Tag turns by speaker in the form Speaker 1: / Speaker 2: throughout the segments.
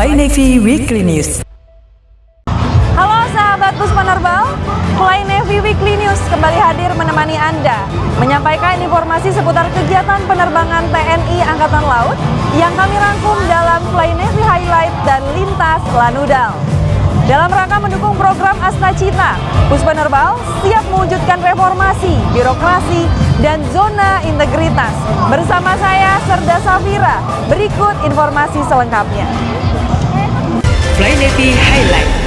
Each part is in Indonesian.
Speaker 1: Fly Navy Weekly News.
Speaker 2: Halo sahabat bus penerbang, Fly Navy Weekly News kembali hadir menemani Anda menyampaikan informasi seputar kegiatan penerbangan TNI Angkatan Laut yang kami rangkum dalam Fly Navy Highlight dan Lintas Lanudal. Dalam rangka mendukung program Asta Cita, bus penerbang siap mewujudkan reformasi, birokrasi, dan zona integritas. Bersama saya, Serda Safira, berikut informasi selengkapnya.
Speaker 1: Fly Navy Highlight.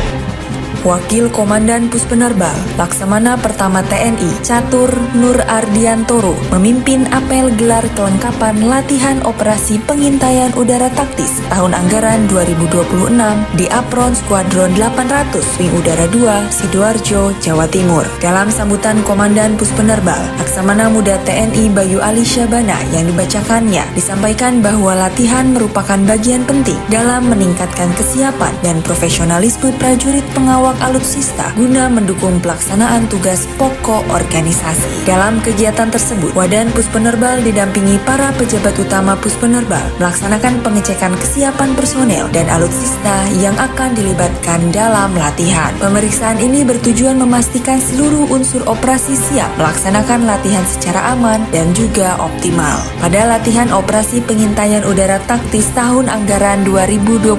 Speaker 1: Wakil Komandan Puspenerbal Laksamana Pertama TNI Catur Nur Ardiantoro memimpin apel gelar kelengkapan latihan operasi pengintaian udara taktis tahun anggaran 2026 di Apron Skuadron 800 Wing Udara 2 Sidoarjo, Jawa Timur. Dalam sambutan Komandan Puspenerbal, Laksamana Muda TNI Bayu Ali Syabana yang dibacakannya disampaikan bahwa latihan merupakan bagian penting dalam meningkatkan kesiapan dan profesionalisme prajurit pengawal alutsista guna mendukung pelaksanaan tugas pokok organisasi. Dalam kegiatan tersebut, Wadan Puspenerbal didampingi para pejabat utama Puspenerbal melaksanakan pengecekan kesiapan personel dan alutsista yang akan dilibatkan dalam latihan. Pemeriksaan ini bertujuan memastikan seluruh unsur operasi siap melaksanakan latihan secara aman dan juga optimal. Pada latihan operasi pengintaian udara taktis tahun anggaran 2026,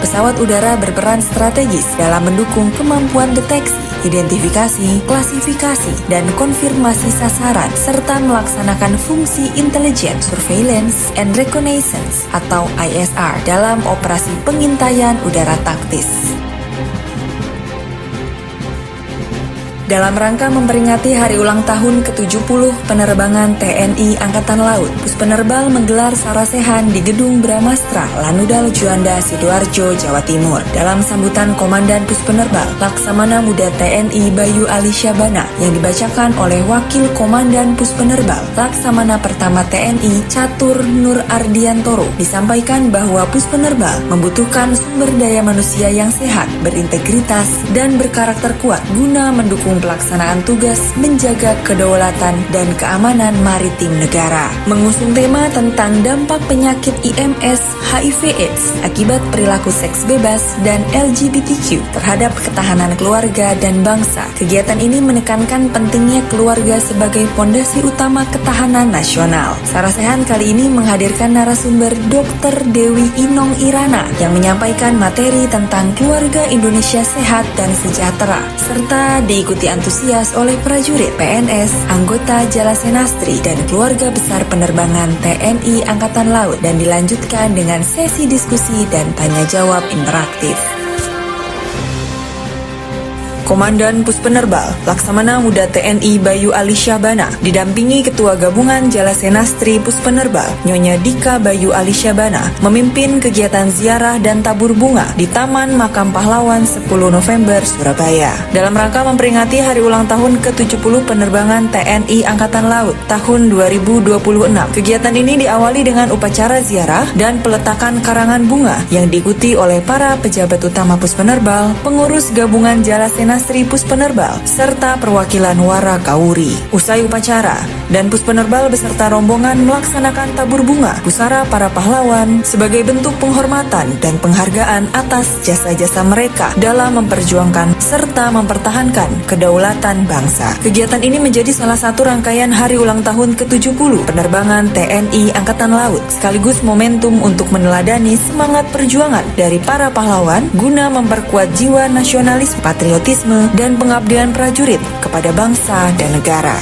Speaker 1: pesawat udara berperan strategis dalam mendukung kemampuan deteksi, identifikasi, klasifikasi, dan konfirmasi sasaran, serta melaksanakan fungsi intelijen, surveillance, and reconnaissance atau ISR dalam operasi pengintaian udara taktis. Dalam rangka memperingati hari ulang tahun ke-70 penerbangan TNI Angkatan Laut, Puspenerbal menggelar sarasehan di Gedung Bramastra, Lanudal Juanda, Sidoarjo, Jawa Timur. Dalam sambutan Komandan Puspenerbal, Laksamana Muda TNI Bayu Ali Syabana yang dibacakan oleh Wakil Komandan Puspenerbal, Laksamana Pertama TNI Catur Nur Ardiantoro, disampaikan bahwa Puspenerbal membutuhkan sumber daya manusia yang sehat, berintegritas, dan berkarakter kuat guna mendukung pelaksanaan tugas menjaga kedaulatan dan keamanan maritim negara. Mengusung tema tentang dampak penyakit IMS HIV/AIDS akibat perilaku seks bebas dan LGBTQ terhadap ketahanan keluarga dan bangsa. Kegiatan ini menekankan pentingnya keluarga sebagai pondasi utama ketahanan nasional. Sarasehan kali ini menghadirkan narasumber Dr. Dewi Inong Irana yang menyampaikan materi tentang keluarga Indonesia sehat dan sejahtera, serta diikuti antusias oleh prajurit, PNS, anggota Jalasenastri, dan keluarga besar penerbangan TNI Angkatan Laut, dan dilanjutkan dengan sesi diskusi dan tanya-jawab interaktif. Komandan Puspenerbal, Laksamana Muda TNI Bayu Ali Syabana, didampingi Ketua Gabungan Jalasenastri Puspenerbal, Nyonya Dika Bayu Ali Syabana, memimpin kegiatan ziarah dan tabur bunga di Taman Makam Pahlawan 10 November, Surabaya. Dalam rangka memperingati hari ulang tahun ke-70 penerbangan TNI Angkatan Laut tahun 2026, kegiatan ini diawali dengan upacara ziarah dan peletakan karangan bunga yang diikuti oleh para pejabat utama Puspenerbal, pengurus Gabungan Jalasenastri Puspenerbal, serta perwakilan Wara Kauri. Usai upacara, dan Puspenerbal beserta rombongan melaksanakan tabur bunga pusara para pahlawan sebagai bentuk penghormatan dan penghargaan atas jasa-jasa mereka dalam memperjuangkan serta mempertahankan kedaulatan bangsa. Kegiatan ini menjadi salah satu rangkaian hari ulang tahun ke-70 penerbangan TNI Angkatan Laut, sekaligus momentum untuk meneladani semangat perjuangan dari para pahlawan guna memperkuat jiwa nasionalis, patriotisme, dan pengabdian prajurit kepada bangsa dan negara.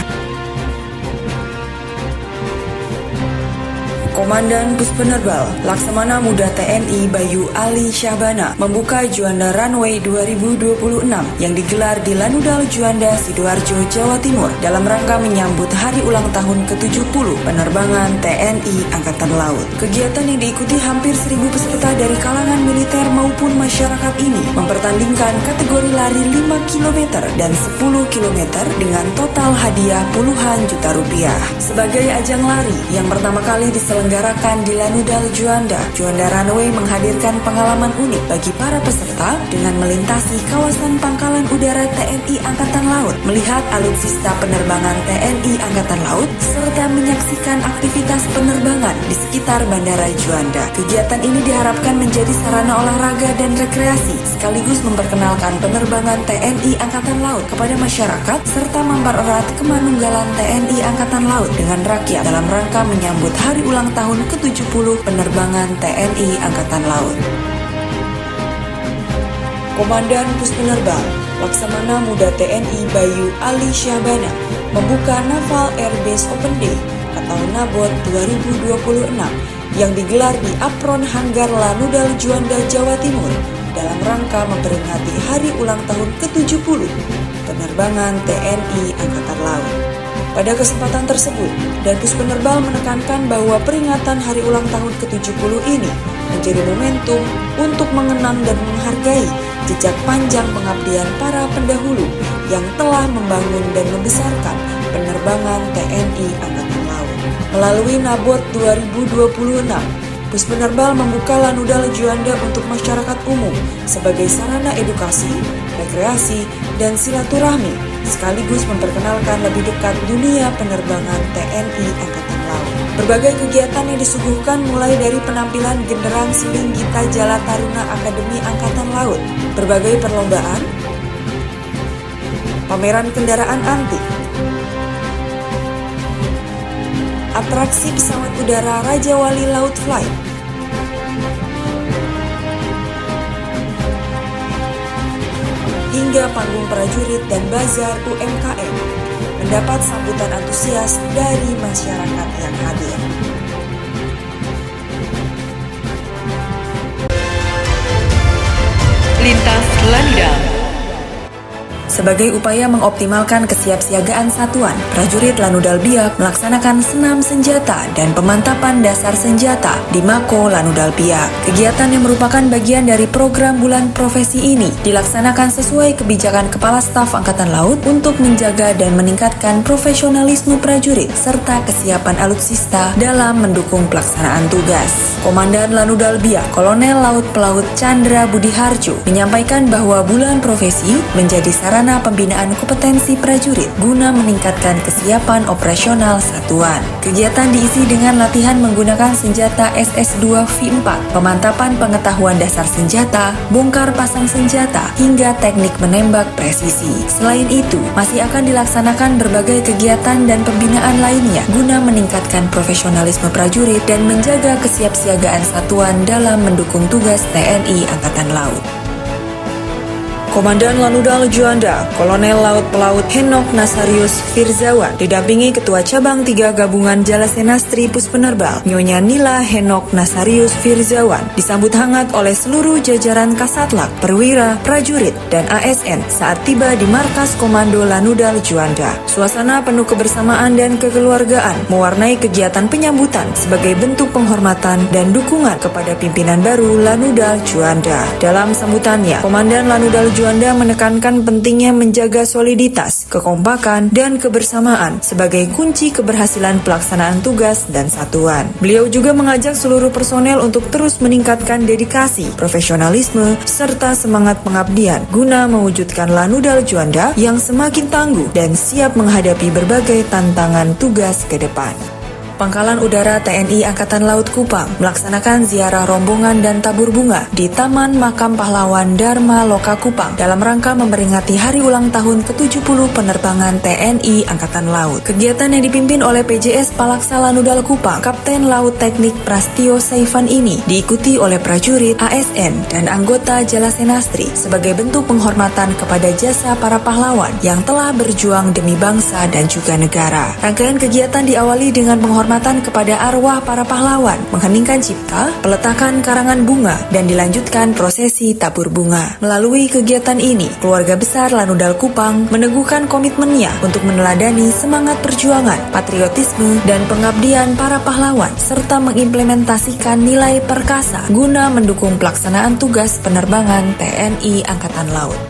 Speaker 1: Komandan Puspenerbal, Laksamana Muda TNI Bayu Ali Syabana membuka Juanda Runway 2026 yang digelar di Lanudal Juanda, Sidoarjo, Jawa Timur dalam rangka menyambut hari ulang tahun ke-70 penerbangan TNI Angkatan Laut. Kegiatan yang diikuti hampir 1.000 peserta dari kalangan militer maupun masyarakat ini mempertandingkan kategori lari 5 km dan 10 km dengan total hadiah puluhan juta rupiah. Sebagai ajang lari yang pertama kali diselenggarakan diselenggarakan di Lanudal Juanda. Juanda Runway menghadirkan pengalaman unik bagi para peserta dengan melintasi kawasan Pangkalan Udara TNI Angkatan Laut, melihat alutsista penerbangan TNI Angkatan Laut, serta menyaksikan aktivitas penerbangan di sekitar Bandara Juanda. Kegiatan ini diharapkan menjadi sarana olahraga dan rekreasi, sekaligus memperkenalkan penerbangan TNI Angkatan Laut kepada masyarakat, serta mempererat kemanunggalan TNI Angkatan Laut dengan rakyat dalam rangka menyambut hari ulang tahun ke-70 penerbangan TNI Angkatan Laut. Komandan Puspenerbang Laksamana Muda TNI Bayu Ali Syahbana membuka Naval Air Base Open Day atau NABOT 2026 yang digelar di Apron Hanggar Lanudal Juanda, Jawa Timur dalam rangka memperingati hari ulang tahun ke-70 penerbangan TNI Angkatan Laut. Pada kesempatan tersebut, Danpus Penerbal menekankan bahwa peringatan hari ulang tahun ke-70 ini menjadi momentum untuk mengenang dan menghargai jejak panjang pengabdian para pendahulu yang telah membangun dan membesarkan penerbangan TNI Angkatan Laut. Melalui NABOT 2026, Puspenerbal membuka Lanudal Juanda untuk masyarakat umum sebagai sarana edukasi, rekreasi, dan silaturahmi, sekaligus memperkenalkan lebih dekat dunia penerbangan TNI Angkatan Laut. Berbagai kegiatan yang disuguhkan mulai dari penampilan genderang Siling Gita Jala Taruna Akademi Angkatan Laut, berbagai perlombaan, pameran kendaraan antik, atraksi pesawat udara Raja Wali Laut Flight, hingga panggung prajurit dan bazar UMKM mendapat sambutan antusias dari masyarakat yang hadir.
Speaker 3: Lintas Lanudal.
Speaker 1: Sebagai upaya mengoptimalkan kesiapsiagaan satuan, prajurit Lanudal Biak melaksanakan senam senjata dan pemantapan dasar senjata di Mako Lanudal Biak. Kegiatan yang merupakan bagian dari program bulan profesi ini dilaksanakan sesuai kebijakan Kepala Staf Angkatan Laut untuk menjaga dan meningkatkan profesionalisme prajurit serta kesiapan alutsista dalam mendukung pelaksanaan tugas. Komandan Lanudal Biak, Kolonel Laut Pelaut Chandra Budi Harjo, menyampaikan bahwa bulan profesi menjadi sarana pembinaan kompetensi prajurit guna meningkatkan kesiapan operasional satuan. Kegiatan diisi dengan latihan menggunakan senjata SS2 V4, pemantapan pengetahuan dasar senjata, bongkar pasang senjata, hingga teknik menembak presisi. Selain itu, masih akan dilaksanakan berbagai kegiatan dan pembinaan lainnya guna meningkatkan profesionalisme prajurit dan menjaga kesiapsiagaan satuan dalam mendukung tugas TNI Angkatan Laut. Komandan Lanudal Juanda, Kolonel Laut Pelaut Henok Nasarius Firzawan, didampingi Ketua Cabang 3 Gabungan Jalasenastri Puspenerbal, Nyonya Nila Henok Nasarius Firzawan, disambut hangat oleh seluruh jajaran Kasatlak, perwira, prajurit, dan ASN saat tiba di markas Komando Lanudal Juanda. Suasana penuh kebersamaan dan kekeluargaan mewarnai kegiatan penyambutan sebagai bentuk penghormatan dan dukungan kepada pimpinan baru Lanudal Juanda. Dalam sambutannya, Komandan Lanudal Juanda menekankan pentingnya menjaga soliditas, kekompakan, dan kebersamaan sebagai kunci keberhasilan pelaksanaan tugas dan satuan. Beliau juga mengajak seluruh personel untuk terus meningkatkan dedikasi, profesionalisme, serta semangat pengabdian guna mewujudkan Lanudal Juanda yang semakin tangguh dan siap menghadapi berbagai tantangan tugas ke depan. Pangkalan Udara TNI Angkatan Laut Kupang melaksanakan ziarah rombongan dan tabur bunga di Taman Makam Pahlawan Dharma Loka Kupang dalam rangka memperingati hari ulang tahun ke-70 penerbangan TNI Angkatan Laut. Kegiatan yang dipimpin oleh PJS Palaksa Lanudal Kupang, Kapten Laut Teknik Prastio Saifan ini diikuti oleh prajurit, ASN, dan anggota Jalasenastri sebagai bentuk penghormatan kepada jasa para pahlawan yang telah berjuang demi bangsa dan juga negara. Rangkaian kegiatan diawali dengan penghormatan kepada arwah para pahlawan, mengheningkan cipta, peletakan karangan bunga, dan dilanjutkan prosesi tabur bunga. Melalui kegiatan ini, keluarga besar Lanudal Kupang meneguhkan komitmennya untuk meneladani semangat perjuangan, patriotisme, dan pengabdian para pahlawan, serta mengimplementasikan nilai perkasa guna mendukung pelaksanaan tugas penerbangan TNI Angkatan Laut.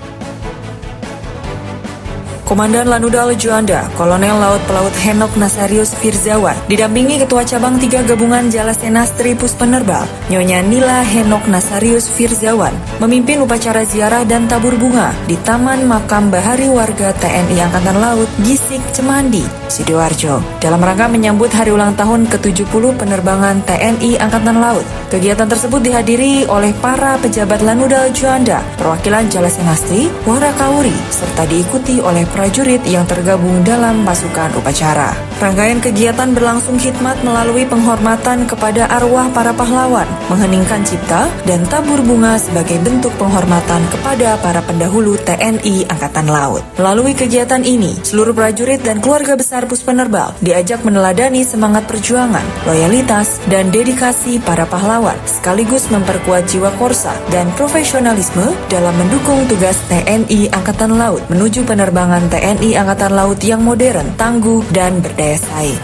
Speaker 1: Komandan Lanudal Juanda, Kolonel Laut Pelaut Henok Nasarius Firzawan, didampingi Ketua Cabang 3 Gabungan Jalasenastri Puspenerbal, Nyonya Nila Henok Nasarius Firzawan, memimpin upacara ziarah dan tabur bunga di Taman Makam Bahari Warga TNI Angkatan Laut Gisik Cemandi, Sidoarjo, dalam rangka menyambut hari ulang tahun ke-70 penerbangan TNI Angkatan Laut. Kegiatan tersebut dihadiri oleh para pejabat Lanudal Juanda, perwakilan Jalasenastri, Warakauri, serta diikuti oleh prajurit yang tergabung dalam pasukan upacara. Rangkaian kegiatan berlangsung khidmat melalui penghormatan kepada arwah para pahlawan, mengheningkan cipta, dan tabur bunga sebagai bentuk penghormatan kepada para pendahulu TNI Angkatan Laut. Melalui kegiatan ini, seluruh prajurit dan keluarga besar Puspenerbal diajak meneladani semangat perjuangan, loyalitas, dan dedikasi para pahlawan, sekaligus memperkuat jiwa korsa dan profesionalisme dalam mendukung tugas TNI Angkatan Laut menuju penerbangan TNI Angkatan Laut yang modern, tangguh, dan berdaya saing.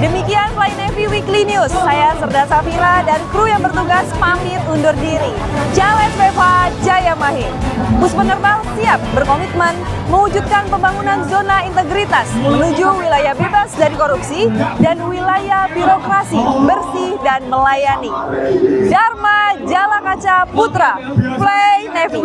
Speaker 2: Demikian Fly Navy Weekly News. Saya Serda Safira dan kru yang bertugas pamit undur diri. Jales Beva Jaya Mahir. Puspenerbal siap berkomitmen mewujudkan pembangunan zona integritas menuju wilayah bebas dari korupsi dan wilayah birokrasi bersih dan melayani. Dharma Jalakaca Putra, Fly Navy.